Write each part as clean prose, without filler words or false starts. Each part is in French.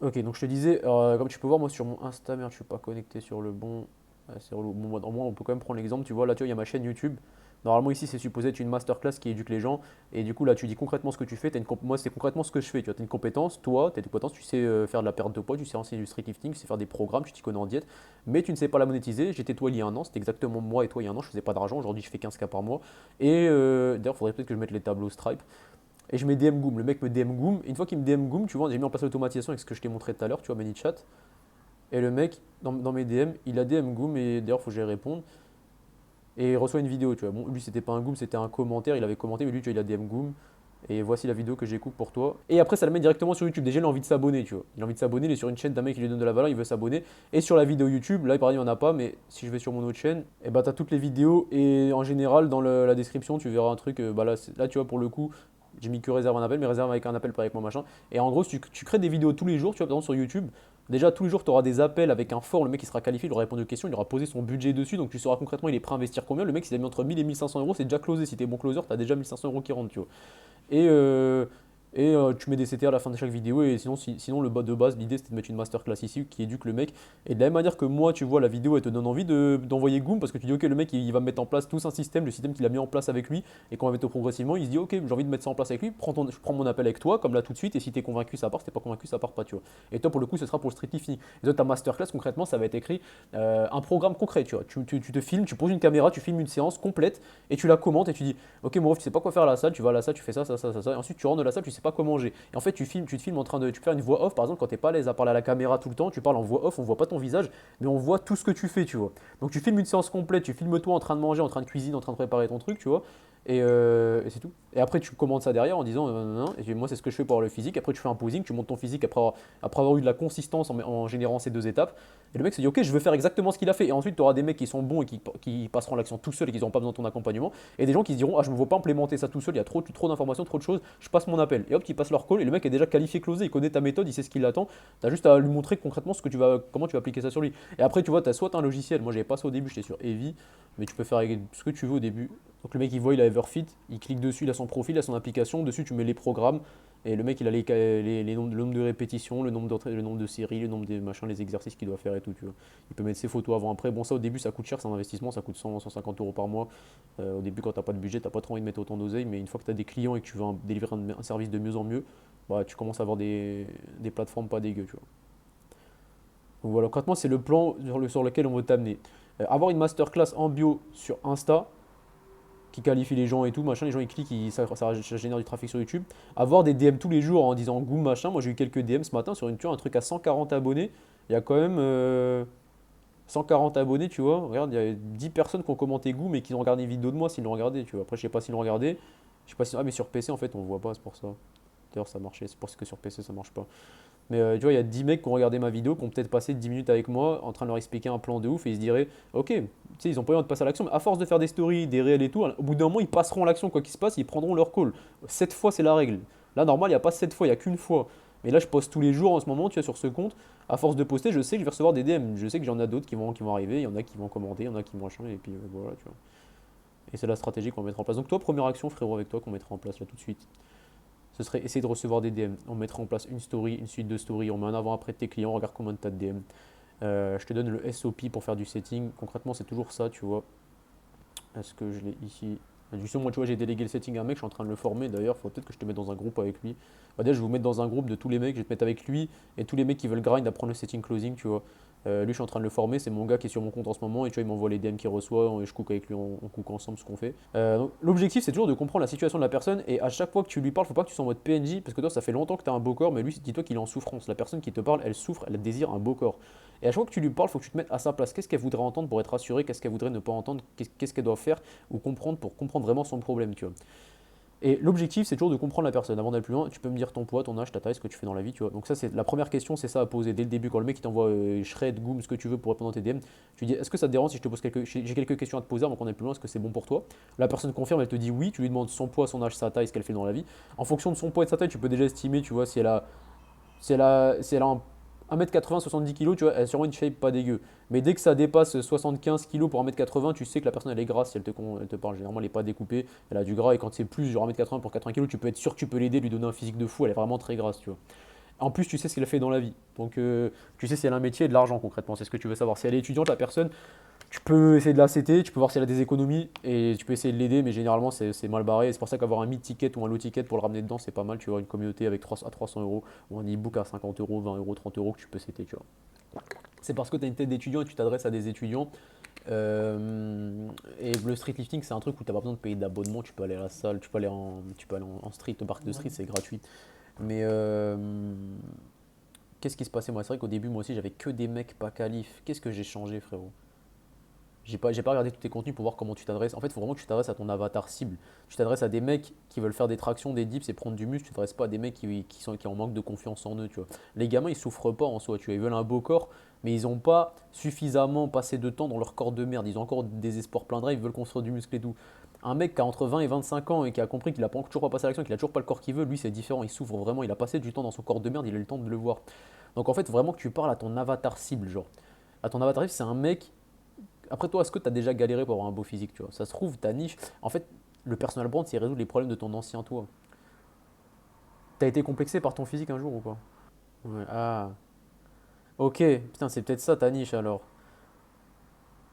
Ok, donc je te disais, comme tu peux voir, moi sur mon Insta, merde, je suis pas connecté sur le bon. C'est relou. Bon, au moins, on peut quand même prendre l'exemple. Tu vois, là, tu vois, il y a ma chaîne YouTube. Normalement, ici, c'est supposé être une masterclass qui éduque les gens. Et du coup, là, tu dis concrètement ce que tu fais. Moi, c'est concrètement ce que je fais. Tu as une compétence. Toi, tu as des compétences. Tu sais faire de la perte de poids. Tu sais enseigner du street lifting. Tu sais faire des programmes. Tu t'y connais en diète. Mais tu ne sais pas la monétiser. J'étais toi il y a un an. C'était exactement moi et toi il y a un an. Je faisais pas d'argent. Aujourd'hui, je fais 15K par mois. Et d'ailleurs, il faudrait peut-être que je mette les tableaux Stripe. Et je mets DM Goom. Le mec me DM Goom. Et une fois qu'il me DM Goom, tu vois, j'ai mis en place l'automatisation avec ce que je t'ai montré tout à l'heure. Tu vois, ManyChat. Et le mec, dans mes DM, il a DM Goom. Et d'ailleurs, il faut que j'y réponde. Et il reçoit une vidéo, tu vois. Bon, lui, c'était pas un Goom, c'était un commentaire. Il avait commenté, mais lui, tu vois, il a DM Goom. Et voici la vidéo que j'écoute pour toi. Et après, ça le met directement sur YouTube. Déjà, il a envie de s'abonner, tu vois. Il a envie de s'abonner, il est sur une chaîne d'un mec qui lui donne de la valeur, il veut s'abonner. Et sur la vidéo YouTube, là, pareil, il n'y en a pas, mais si je vais sur mon autre chaîne, et bah, tu as toutes les vidéos. Et en général, dans la description, tu verras un truc. Bah là, là, tu vois, pour le coup, j'ai mis que réserve un appel, mais réserve avec un appel, pas avec moi, machin. Et en gros, si tu crées des vidéos tous les jours, tu vois, par exemple sur YouTube, déjà tous les jours, tu auras des appels avec un fort. Le mec, il sera qualifié, il aura répondu aux questions, il aura posé son budget dessus. Donc, tu sauras concrètement, il est prêt à investir combien. Le mec, s'il a mis entre 1000 et 1500 euros, c'est déjà closé. Si tu es bon closer, tu as déjà 1500 euros qui rentrent, tu vois. Et, tu mets des CTA à la fin de chaque vidéo. Et sinon, sinon le bas de base, l'idée c'était de mettre une masterclass ici qui éduque le mec. Et de la même manière que moi, tu vois, la vidéo elle te donne envie d'envoyer Goom parce que tu dis, ok, le mec il va mettre en place tout un système, le système qu'il a mis en place avec lui et qu'on va mettre progressivement. Il se dit, ok, j'ai envie de mettre ça en place avec lui. Je prends mon appel avec toi, comme là tout de suite. Et si t'es convaincu, ça part. Si t'es pas convaincu, ça part pas, tu vois. Et toi, pour le coup, ce sera pour le street lifting. Et toi, ta masterclass, concrètement, ça va être écrit un programme concret, tu vois. Tu te filmes, tu poses une caméra, tu filmes une séance complète et tu la commentes et tu dis, ok, mon ref, tu sais pas quoi faire à la salle, tu vas à la salle, tu fais ça, ça, ça, ça, ça. Et ensuite, tu rentres de la salle, tu sais pas quoi manger. Et en fait, tu te filmes en train de. Tu peux faire une voix off, par exemple, quand t'es pas à l'aise à parler à la caméra tout le temps, tu parles en voix off, on voit pas ton visage, mais on voit tout ce que tu fais, tu vois. Donc, tu filmes une séance complète, tu filmes toi en train de manger, en train de cuisiner, en train de préparer ton truc, tu vois. Et c'est tout. Et après, tu commandes ça derrière en disant, non, non, et moi, c'est ce que je fais pour avoir le physique. Après, tu fais un posing, tu montes ton physique après avoir eu de la consistance en générant ces deux étapes. Et le mec se dit, ok, je veux faire exactement ce qu'il a fait. Et ensuite, tu auras des mecs qui sont bons et qui passeront l'action tout seuls et qui n'auront pas besoin de ton accompagnement. Et des gens qui se diront, ah, je ne me vois pas implémenter ça tout seul, il y a trop d'informations, trop de choses, je passe mon appel. Et hop, ils passent leur call et le mec est déjà qualifié, closé, il connaît ta méthode, il sait ce qu'il attend. Tu as juste à lui montrer concrètement comment tu vas appliquer ça sur lui. Et après, tu vois, tu as soit un logiciel, moi j'avais pas ça au début, j'étais sur Eevee, mais tu peux faire avec ce que tu veux au début. Donc le mec il voit, il a Everfit, il clique dessus, il a son profil, il a son application, dessus tu mets les programmes, et le mec il a le nombre de répétitions, le nombre de séries, le nombre de machins, les exercices qu'il doit faire et tout, tu vois. Il peut mettre ses photos avant après. Bon, ça au début ça coûte cher, c'est un investissement, ça coûte 100, 150 euros par mois. Au début, quand tu n'as pas de budget, tu n'as pas trop envie de mettre autant d'oseille, mais une fois que tu as des clients et que tu veux délivrer un service de mieux en mieux, bah, tu commences à avoir des plateformes pas dégueu, tu vois. Donc voilà, concrètement, c'est le plan sur lequel on veut t'amener. Avoir une masterclass en bio sur Insta, qui qualifie les gens et tout, machin, les gens ils cliquent, ça génère du trafic sur YouTube. Avoir des DM tous les jours en disant goût machin, moi j'ai eu quelques DM ce matin sur une tour, un truc à 140 abonnés, il y a quand même 140 abonnés, tu vois. Regarde, il y a 10 personnes qui ont commenté goût, mais qui ont regardé une vidéo de moi s'ils l'ont regardé, tu vois. Après, je sais pas s'ils l'ont regardé. Je sais pas si. Ah, mais sur PC, en fait, on voit pas, c'est pour ça. D'ailleurs, ça marchait. C'est pour ça que sur PC, ça marche pas. Mais tu vois, il y a 10 mecs qui ont regardé ma vidéo, qui ont peut-être passé 10 minutes avec moi, en train de leur expliquer un plan de ouf, et ils se diraient, ok, tu sais, ils ont pas besoin de passer à l'action, mais à force de faire des stories, des réels et tout, au bout d'un moment, ils passeront à l'action, quoi qu'il se passe, ils prendront leur call. 7 fois, c'est la règle. Là, normal, il n'y a pas 7 fois, il n'y a qu'une fois. Mais là, je poste tous les jours en ce moment, tu vois, sur ce compte. À force de poster, je sais que je vais recevoir des DM. Je sais que j'en ai d'autres qui vont arriver. Il y en a qui vont commenter, il y en a qui vont changer. Et puis voilà, tu vois. Et c'est la stratégie qu'on va mettre en place. Donc, toi, première action, frérot, avec toi, qu'on mettra en place là tout de suite, ce serait essayer de recevoir des DM. On mettra en place une story, une suite de stories. On met un avant-après de tes clients. On regarde combien de tas de DM. Je te donne le SOP pour faire du setting. Concrètement, c'est toujours ça, tu vois. Est-ce que je l'ai ici? Justement, moi, tu vois, j'ai délégué le setting à un mec, je suis en train de le former d'ailleurs. Il faut peut-être que je te mette dans un groupe avec lui. Bah, déjà, je vais vous mettre dans un groupe de tous les mecs, je vais te mettre avec lui et tous les mecs qui veulent grind apprendre le setting closing, tu vois. Lui, je suis en train de le former, c'est mon gars qui est sur mon compte en ce moment et tu vois, il m'envoie les DM qu'il reçoit et je cook avec lui, on cook ensemble ce qu'on fait. Donc, l'objectif, c'est toujours de comprendre la situation de la personne et à chaque fois que tu lui parles, faut pas que tu sois en mode PNJ parce que toi, ça fait longtemps que tu as un beau corps, mais lui, dis-toi qu'il est en souffrance. La personne qui te parle, elle souffre, elle désire un beau corps. Et à chaque fois que tu lui parles, il faut que tu te mettes à sa place. Qu'est-ce qu'elle voudrait entendre pour être rassurée? Qu'est-ce qu'elle voudrait ne pas entendre? Qu'est-ce qu'elle doit faire ou comprendre pour comprendre vraiment son problème, tu vois. Et l'objectif, c'est toujours de comprendre la personne. Avant d'aller plus loin, tu peux me dire ton poids, ton âge, ta taille, ce que tu fais dans la vie, tu vois. Donc ça, c'est la première question, c'est ça à poser dès le début quand le mec il t'envoie shred, goom, ce que tu veux pour répondre à tes DM. Tu dis, est-ce que ça te dérange si je te pose j'ai quelques questions à te poser avant qu'on aille plus loin, est-ce que c'est bon pour toi? La personne confirme, elle te dit oui, tu lui demandes son poids, son âge, sa taille, ce qu'elle fait dans la vie. En fonction de son poids et de sa taille, tu peux déjà estimer, tu vois, si elle a un 1m80, 70 kg, tu vois, elle a sûrement une shape pas dégueu. Mais dès que ça dépasse 75 kg pour 1m80, tu sais que la personne elle est grasse si elle te parle. Généralement, elle n'est pas découpée, elle a du gras. Et quand c'est plus, genre 1m80 pour 80 kg, tu peux être sûr que tu peux l'aider, lui donner un physique de fou, elle est vraiment très grasse, tu vois. En plus, tu sais ce qu'elle fait dans la vie. Donc, tu sais si elle a un métier et de l'argent concrètement. C'est ce que tu veux savoir. Si elle est étudiante, la personne, tu peux essayer de la CT, tu peux voir si elle a des économies et tu peux essayer de l'aider, mais généralement, c'est mal barré. C'est pour ça qu'avoir un mid-ticket ou un low-ticket pour le ramener dedans, c'est pas mal. Tu vois, une communauté avec 300 à 300 euros ou un e-book à 50 euros, 20 euros, 30 euros que tu peux CT, tu vois. C'est parce que tu as une tête d'étudiant et tu t'adresses à des étudiants. Et le street lifting, c'est un truc où tu n'as pas besoin de payer d'abonnement. Tu peux aller à la salle, tu peux aller en street, au parc de street, c'est gratuit. Mais qu'est-ce qui se passait moi? C'est vrai qu'au début, moi aussi, j'avais que des mecs pas qualifs. Qu'est-ce que j'ai changé, frérot? J'ai pas regardé tous tes contenus pour voir comment tu t'adresses. En fait, il faut vraiment que tu t'adresses à ton avatar cible. Tu t'adresses à des mecs qui veulent faire des tractions, des dips et prendre du muscle. Tu t'adresses pas à des mecs qui en manque de confiance en eux, tu vois. Les gamins, ils souffrent pas en soi, tu vois. Ils veulent un beau corps, mais ils n'ont pas suffisamment passé de temps dans leur corps de merde. Ils ont encore des espoirs plein de rêves, ils veulent construire du muscle et tout. Un mec qui a entre 20 et 25 ans et qui a compris qu'il a toujours pas passé à l'action, qu'il a toujours pas le corps qu'il veut, lui, c'est différent. Il souffre vraiment. Il a passé du temps dans son corps de merde, il a eu le temps de le voir. Donc en fait, vraiment que tu parles à ton avatar cible, genre. À ton avatar cible, c'est un mec. Après toi, est-ce que tu as déjà galéré pour avoir un beau physique, tu vois? Ça se trouve, ta niche. En fait, le personal brand, c'est résoudre les problèmes de ton ancien toi. T'as été complexé par ton physique un jour ou pas? Ouais, ah. Ok, putain, c'est peut-être ça ta niche alors.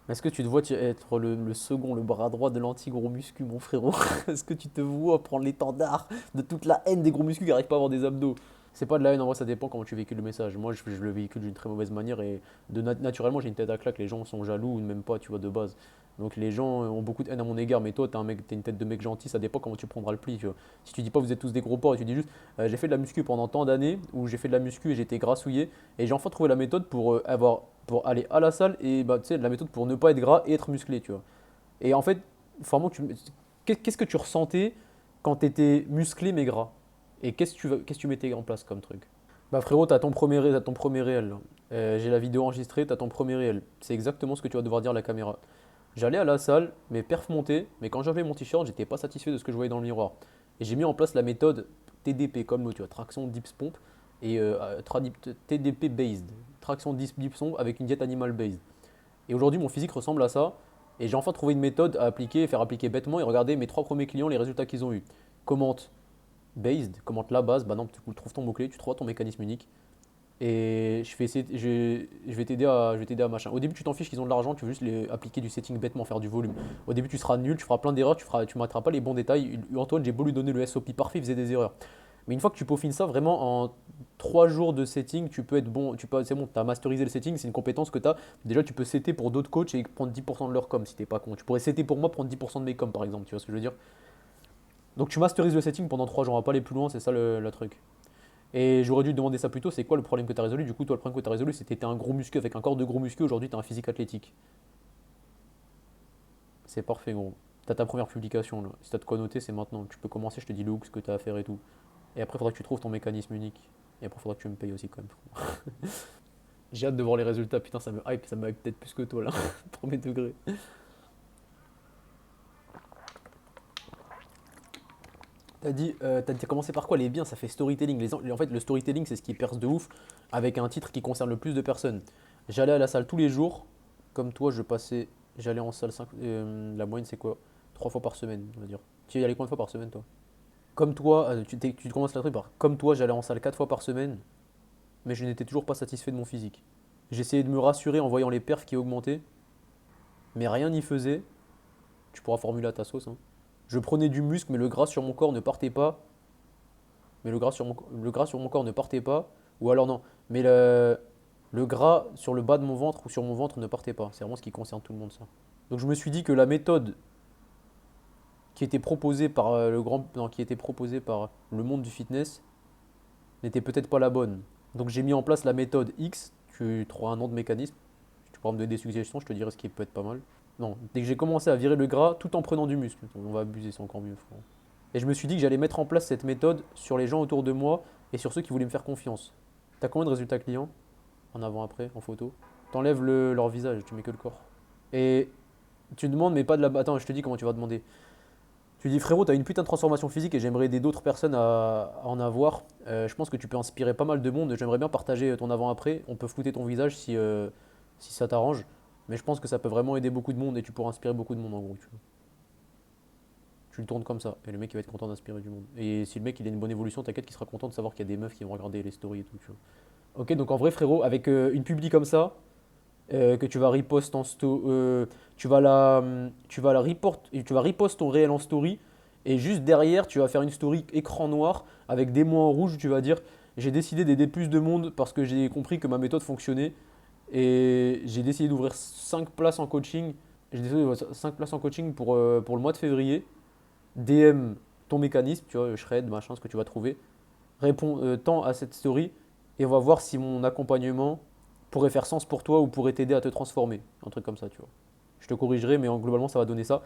Est-ce que tu te vois être le second, le bras droit de l'anti-gros muscu, mon frérot? Est-ce que tu te vois prendre l'étendard de toute la haine des gros muscus qui n'arrivent pas à avoir des abdos? C'est pas de la haine, en vrai, ça dépend comment tu véhicules le message. Moi, je le véhicule d'une très mauvaise manière et naturellement, j'ai une tête à claque. Les gens sont jaloux ou même pas, tu vois, de base. Donc les gens ont beaucoup de haine à mon égard, mais toi, t'as une tête de mec gentil, ça dépend comment tu prendras le pli, tu vois. Si tu dis pas vous êtes tous des gros porcs et tu dis juste j'ai fait de la muscu pendant tant d'années, ou j'ai fait de la muscu et j'ai été grassouillé, et j'ai enfin trouvé la méthode pour aller à la salle et bah, tu sais, la méthode pour ne pas être gras et être musclé, tu vois. Et en fait, vraiment, qu'est-ce que tu ressentais quand tu étais musclé mais gras? Et qu'est-ce que tu mettais en place comme truc? Bah frérot, t'as ton premier réel là. J'ai la vidéo enregistrée, t'as ton premier réel. C'est exactement ce que tu vas devoir dire à la caméra. J'allais à la salle, mes perfs montaient, mais quand j'avais mon t-shirt, j'étais pas satisfait de ce que je voyais dans le miroir. Et j'ai mis en place la méthode TDP, comme l'autre, tu vois, traction dips pompe, et TDP based, traction dips pompe avec une diète animal based. Et aujourd'hui, mon physique ressemble à ça. Et j'ai enfin trouvé une méthode à appliquer, faire appliquer bêtement et regarder mes trois premiers clients, les résultats qu'ils ont eu. Commente based, commente la base, bah non, tu trouves ton mot-clé, tu trouves ton mécanisme unique. Et je, fais essayer, je vais t'aider à machin. Au début, tu t'en fiches qu'ils ont de l'argent, tu veux juste appliquer du setting bêtement, faire du volume. Au début, tu seras nul, tu feras plein d'erreurs, tu ne mettras pas les bons détails. Antoine, j'ai beau lui donner le SOP parfait, il faisait des erreurs. Mais une fois que tu peaufines ça, vraiment en 3 jours de setting, tu peux être bon, c'est bon, tu as masterisé le setting, c'est une compétence que tu as. Déjà, tu peux setter pour d'autres coachs et prendre 10% de leur com si t'es pas con. Tu pourrais setter pour moi, prendre 10% de mes com par exemple, tu vois ce que je veux dire? Donc tu masterises le setting pendant 3 jours, on va pas aller plus loin, c'est ça le truc. Et j'aurais dû te demander ça plus tôt, c'est quoi le problème que tu as résolu? Du coup, toi, le problème que tu as résolu, c'était que tu un gros muscu avec un corps de gros muscu, aujourd'hui, tu as un physique athlétique. C'est parfait, gros. Tu as ta première publication, là. Si tu as de quoi noter, c'est maintenant. Tu peux commencer, je te dis le hook, ce que tu as à faire et tout. Et après, il faudra que tu trouves ton mécanisme unique. Et après, il faudra que tu me payes aussi, quand même. J'ai hâte de voir les résultats, putain, ça me hype peut-être plus que toi, là. Premier degré. T'as commencé par quoi les biens? Ça fait storytelling. En fait, le storytelling, c'est ce qui perce de ouf avec un titre qui concerne le plus de personnes. J'allais à la salle tous les jours. Comme toi, j'allais en salle 5. La moyenne, c'est quoi? 3 fois par semaine, on va dire. Tu y allais combien de fois par semaine, toi? Comme toi, tu commences la truc par comme toi, j'allais en salle 4 fois par semaine, mais je n'étais toujours pas satisfait de mon physique. J'essayais de me rassurer en voyant les perfs qui augmentaient, mais rien n'y faisait. Tu pourras formuler à ta sauce, hein. Je prenais du muscle, mais le gras sur mon corps ne partait pas. Le gras sur mon corps ne partait pas. Ou alors non, mais le gras sur le bas de mon ventre ou sur mon ventre ne partait pas. C'est vraiment ce qui concerne tout le monde, ça. Donc je me suis dit que la méthode qui était proposée par non, qui était proposée par le monde du fitness n'était peut-être pas la bonne. Donc j'ai mis en place la méthode X. Tu trouveras un nom de mécanisme. Tu pourras me donner des suggestions, je te dirai ce qui peut être pas mal. Non, dès que j'ai commencé à virer le gras tout en prenant du muscle. On va abuser, c'est encore mieux, frère. Et je me suis dit que j'allais mettre en place cette méthode sur les gens autour de moi et sur ceux qui voulaient me faire confiance. T'as combien de résultats clients? En avant-après, en photo? T'enlèves leur visage, tu mets que le corps. Et tu demandes, mais pas de la. Attends, je te dis comment tu vas demander. Tu dis frérot, t'as une putain de transformation physique et j'aimerais aider d'autres personnes à en avoir. Je pense que tu peux inspirer pas mal de monde. J'aimerais bien partager ton avant-après. On peut flouter ton visage si ça t'arrange. Mais je pense que ça peut vraiment aider beaucoup de monde et tu pourras inspirer beaucoup de monde en gros. Tu vois. Tu le tournes comme ça. Et le mec, il va être content d'inspirer du monde. Et si le mec, il a une bonne évolution, t'inquiète qu'il sera content de savoir qu'il y a des meufs qui vont regarder les stories et tout, tu vois. Ok, donc en vrai, frérot, avec une publi comme ça, que tu vas repost en tu vas la report, et tu vas repost ton réel en story et juste derrière tu vas faire une story écran noir avec des mots en rouge où tu vas dire j'ai décidé d'aider plus de monde parce que j'ai compris que ma méthode fonctionnait et j'ai décidé d'ouvrir 5 places en coaching. J'ai décidé d'ouvrir 5 places en coaching pour le mois de février. DM ton mécanisme, tu vois, shred, machin, ce que tu vas trouver. Réponds tant à cette story et on va voir si mon accompagnement pourrait faire sens pour toi ou pourrait t'aider à te transformer. Un truc comme ça, tu vois. Je te corrigerai, mais globalement, ça va donner ça.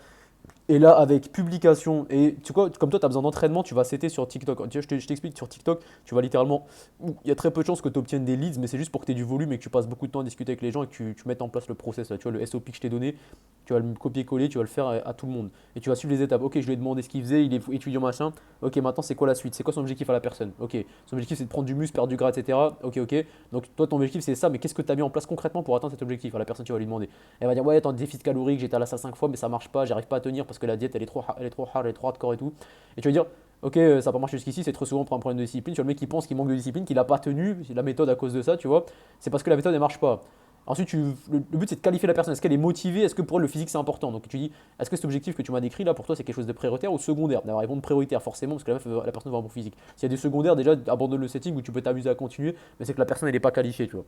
Et là, avec publication, et tu vois, comme toi, tu as besoin d'entraînement, tu vas setter sur TikTok. Tu vois, je t'explique, sur TikTok, tu vas littéralement. Il y a très peu de chances que tu obtiennes des leads, mais c'est juste pour que tu aies du volume et que tu passes beaucoup de temps à discuter avec les gens et que tu mettes en place le process. Là. Tu vois, le SOP que je t'ai donné, tu vas le copier-coller, tu vas le faire à tout le monde. Et tu vas suivre les étapes. Ok, je lui ai demandé ce qu'il faisait, il est étudiant machin. Ok, maintenant, c'est quoi la suite? C'est quoi son objectif à la personne? Ok, son objectif, c'est de prendre du muscle, perdre du gras, etc. Ok, ok. Donc, toi, ton objectif, c'est ça, mais qu'est-ce que tu as mis en place concrètement pour atteindre cet objectif? À la personne, tu vas lui demander. Elle va dire, ouais, attends, déficit calorique, j'étais à la salle 5 fois, mais ça marche pas, j'arrive pas à tenir parce que la diète, elle est trop hard, elle est trop hardcore et tout. Et tu vas dire, ok, ça n'a pas marché jusqu'ici, c'est trop souvent pour un problème de discipline. Tu vois, le mec qui pense qu'il manque de discipline, qu'il n'a pas tenu la méthode à cause de ça, tu vois. C'est parce que la méthode, elle marche pas. Ensuite, le but, c'est de qualifier la personne. Est-ce qu'elle est motivée? Est-ce que pour elle, le physique, c'est important? Donc, tu dis, est-ce que cet objectif que tu m'as décrit là, pour toi, c'est quelque chose de prioritaire ou secondaire? D'avoir répondre prioritaire, forcément, parce que la personne va avoir un bon physique. S'il y a des secondaires, déjà, abandonne le setting où tu peux t'amuser à continuer, mais c'est que la personne, elle n'est pas qualifiée, tu vois.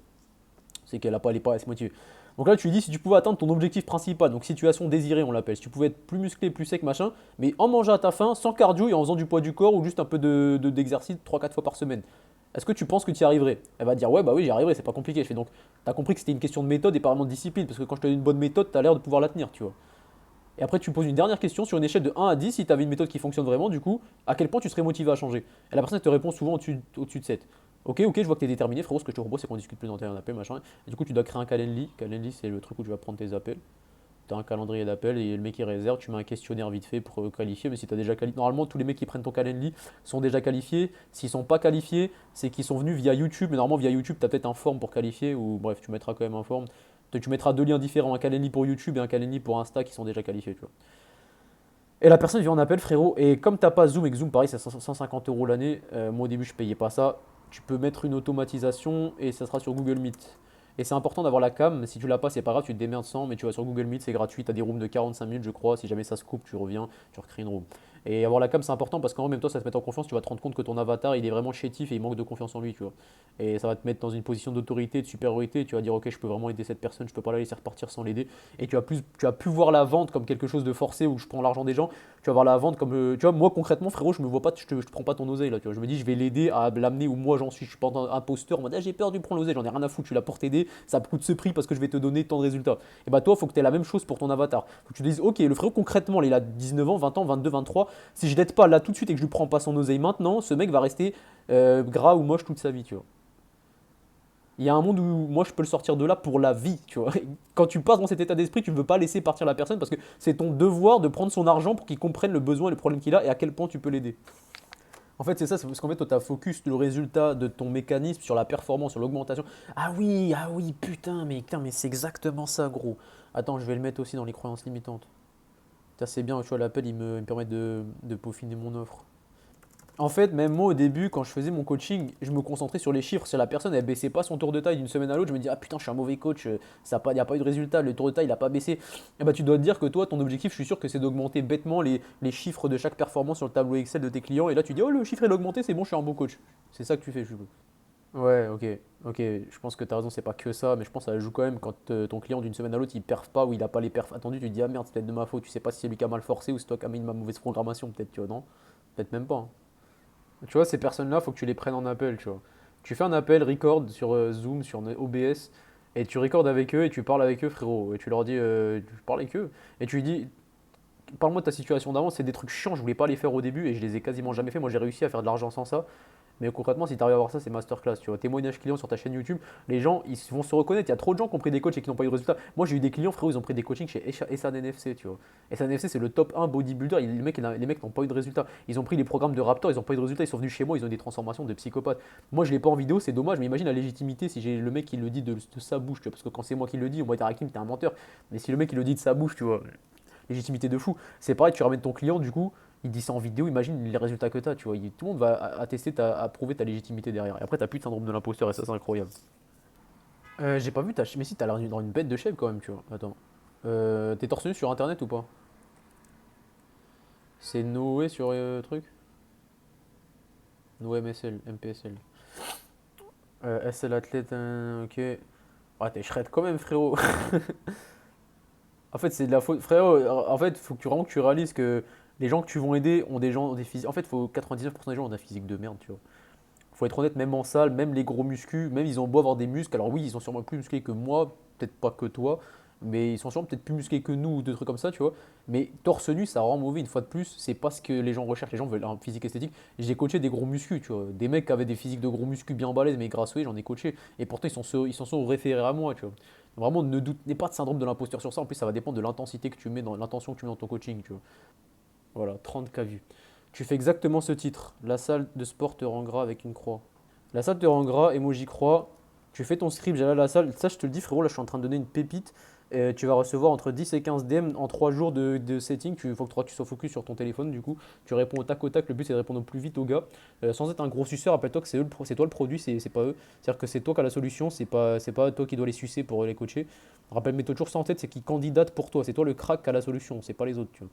C'est qu'elle n'est pas assez motivée. Donc là, tu lui dis si tu pouvais atteindre ton objectif principal, donc situation désirée, on l'appelle. Si tu pouvais être plus musclé, plus sec, machin, mais en mangeant à ta faim, sans cardio et en faisant du poids du corps ou juste un peu d'exercice 3-4 fois par semaine. Est-ce que tu penses que tu y arriverais? Elle va dire ouais, bah oui, j'y arriverai, c'est pas compliqué. Je fais donc, t'as compris que c'était une question de méthode et pas vraiment de discipline, parce que quand je te donne une bonne méthode, t'as l'air de pouvoir la tenir, tu vois. Et après, tu poses une dernière question sur une échelle de 1 à 10, si tu avais une méthode qui fonctionne vraiment, du coup, à quel point tu serais motivé à changer. Et la personne te répond souvent au-dessus de 7. Ok, ok, je vois que tu es déterminé, frérot. Ce que je te propose, c'est qu'on discute plus dans un appel, machin. Et du coup, tu dois créer un Calendly. Calendly, c'est le truc où tu vas prendre tes appels. Tu as un calendrier d'appels et le mec il réserve. Tu mets un questionnaire vite fait pour qualifier. Mais si tu as déjà qualifié, normalement, tous les mecs qui prennent ton Calendly sont déjà qualifiés. S'ils sont pas qualifiés, c'est qu'ils sont venus via YouTube. Mais normalement, via YouTube, tu as peut-être un form pour qualifier. Ou bref, tu mettras quand même un form. Tu mettras deux liens différents, un Calendly pour YouTube et un Calendly pour Insta qui sont déjà qualifiés. Tu vois. Et la personne vient en appel, frérot. Et comme t'as pas Zoom et que Zoom, pareil, c'est 150 € l'année, moi au début, je payais pas ça. Tu peux mettre une automatisation et ça sera sur Google Meet. Et c'est important d'avoir la cam. Si tu l'as pas, c'est pas grave, tu te démerdes sans. Mais tu vas sur Google Meet, c'est gratuit. Tu as des rooms de 45 minutes, je crois. Si jamais ça se coupe, tu reviens, tu recrées une room. Et avoir la cam, c'est important parce qu'en même toi, ça te met en confiance. Tu vas te rendre compte que ton avatar, il est vraiment chétif et il manque de confiance en lui, tu vois. Et ça va te mettre dans une position d'autorité, de supériorité. Tu vas dire, ok, je peux vraiment aider cette personne, je peux pas la laisser repartir sans l'aider. Et tu vas plus voir la vente comme quelque chose de forcé où je prends l'argent des gens. Tu vas voir la vente comme, tu vois, moi concrètement, frérot, je me vois pas, je te prends pas ton oseille là, tu vois. Je me dis, je vais l'aider à l'amener où moi j'en suis. Je suis pas un imposteur en mode, ah, j'ai peur de lui prendre l'oseille, j'en ai rien à foutre. Tu l'as pour t'aider, ça coûte ce prix parce que je vais te donner tant de résultats. Et bah toi, il faut que tu aies la même chose pour ton avatar. Faut que tu te dises, ok, le frérot concrètement, il a 19 ans, 20 ans, 22, 23. Si je l'aide pas là tout de suite et que je lui prends pas son oseille maintenant, ce mec va rester gras ou moche toute sa vie, tu vois. Il y a un monde où moi je peux le sortir de là pour la vie, tu vois. Quand tu passes dans cet état d'esprit, tu ne veux pas laisser partir la personne parce que c'est ton devoir de prendre son argent pour qu'il comprenne le besoin et le problème qu'il a et à quel point tu peux l'aider. En fait, c'est ça, c'est parce qu'en fait, toi, tu as focus le résultat de ton mécanisme sur la performance, sur l'augmentation. Ah oui, putain, mais c'est exactement ça, gros. Attends, je vais le mettre aussi dans les croyances limitantes. Ça, c'est bien, tu vois, l'appel, il me permet de peaufiner mon offre. En fait, même moi au début, quand je faisais mon coaching, je me concentrais sur les chiffres. Si la personne elle baissait pas son tour de taille d'une semaine à l'autre, je me dis ah putain, je suis un mauvais coach, il n'y a pas eu de résultat, le tour de taille il n'a pas baissé. Et bah tu dois te dire que toi, ton objectif, je suis sûr que c'est d'augmenter bêtement les chiffres de chaque performance sur le tableau Excel de tes clients. Et là tu dis oh le chiffre il a augmenté, c'est bon, je suis un bon coach. C'est ça que tu fais, je suppose. Ouais, ok, je pense que tu as raison, c'est pas que ça, mais je pense que ça joue quand même quand ton client d'une semaine à l'autre il perf pas ou il a pas les perfs attendus, tu te dis ah merde, c'est peut-être de ma faute, tu sais pas si c'est lui qui a mal forcé ou c'est toi qui as mis ma mauvaise programmation, peut-être, tu vois, non? Peut-être même pas, hein. Tu vois, ces personnes-là, il faut que tu les prennes en appel, tu vois. Tu fais un appel, record sur Zoom, sur OBS, et tu recordes avec eux et tu parles avec eux, frérot. Et tu leur dis, tu parles avec eux, et tu lui dis, parle-moi de ta situation d'avant, c'est des trucs chiants, je voulais pas les faire au début, et je les ai quasiment jamais fait. Moi, j'ai réussi à faire de l'argent sans ça. Mais concrètement, si tu arrives à voir ça, c'est masterclass. Tu vois, témoignage client sur ta chaîne YouTube, les gens ils vont se reconnaître. Il y a trop de gens qui ont pris des coachs et qui n'ont pas eu de résultat. Moi, j'ai eu des clients, frérot, ils ont pris des coachings chez Essan NFC. Tu vois, Essan NFC, c'est le top 1 bodybuilder. Les mecs n'ont pas eu de résultat. Ils ont pris les programmes de Raptor, ils n'ont pas eu de résultat. Ils sont venus chez moi, ils ont eu des transformations de psychopathes. Moi, je l'ai pas en vidéo, c'est dommage. Mais imagine la légitimité si j'ai le mec qui le dit de sa bouche. Tu vois, parce que quand c'est moi qui le dis, on va dire Hakim, t'es un menteur. Mais si le mec il le dit de sa bouche, tu vois, légitimité de fou. C'est pareil, tu ramènes ton client, du coup. il dit ça en vidéo, imagine les résultats que tu as, tu vois. Tout le monde va attester, approuver ta légitimité derrière. Et après, t'as plus de syndrome de l'imposteur et ça, c'est incroyable. J'ai pas vu ta mais si, t'as l'air dans une bête de shape quand même, tu vois. Attends. T'es torse nu sur internet ou pas? C'est Noé sur truc? Noé MSL, MPSL. SL athlète, ok. Ouais, t'es shred quand même, frérot. En fait, c'est de la faute. Frérot, en fait, faut que vraiment que tu réalises que les gens que tu vas aider ont des gens, des physiques. En fait, faut 99% des gens ont un physique de merde, tu vois. Faut être honnête, même en salle, même les gros muscus, même ils ont beau avoir des muscles. Alors oui, ils sont sûrement plus musclés que moi, peut-être pas que toi, mais ils sont sûrement peut-être plus musclés que nous ou des trucs comme ça, tu vois. Mais torse nu, ça rend mauvais une fois de plus. C'est pas ce que les gens recherchent. Les gens veulent un physique esthétique. J'ai coaché des gros muscus, tu vois. Des mecs qui avaient des physiques de gros muscus bien balèzes, mais grassouillés, j'en ai coaché. Et pourtant, ils s'en sont référés à moi, tu vois. Vraiment, ne doute, n'aie pas de syndrome de l'imposteur sur ça. En plus, ça va dépendre de l'intensité que tu mets dans l'intention que tu mets dans ton coaching, tu vois. Voilà, 30K vues. Tu fais exactement ce titre. La salle de sport te rend gras avec une croix. La salle te rend gras, emoji croix. Tu fais ton script, j'allais à la salle. Ça, je te le dis, frérot, là, je suis en train de donner une pépite. Tu vas recevoir entre 10 et 15 DM en 3 jours de setting. Il faut que tu sois focus sur ton téléphone, du coup. Tu réponds au tac au tac. Le but, c'est de répondre au plus vite aux gars. Sans être un gros suceur, rappelle-toi que c'est toi le produit, c'est pas eux. C'est-à-dire que c'est toi qui as la solution, c'est pas toi qui dois les sucer pour les coacher. Rappelle, mets-toi toujours ça en tête, c'est qu'ils candidatent pour toi. C'est toi le crack qui a la solution, c'est pas les autres, tu vois.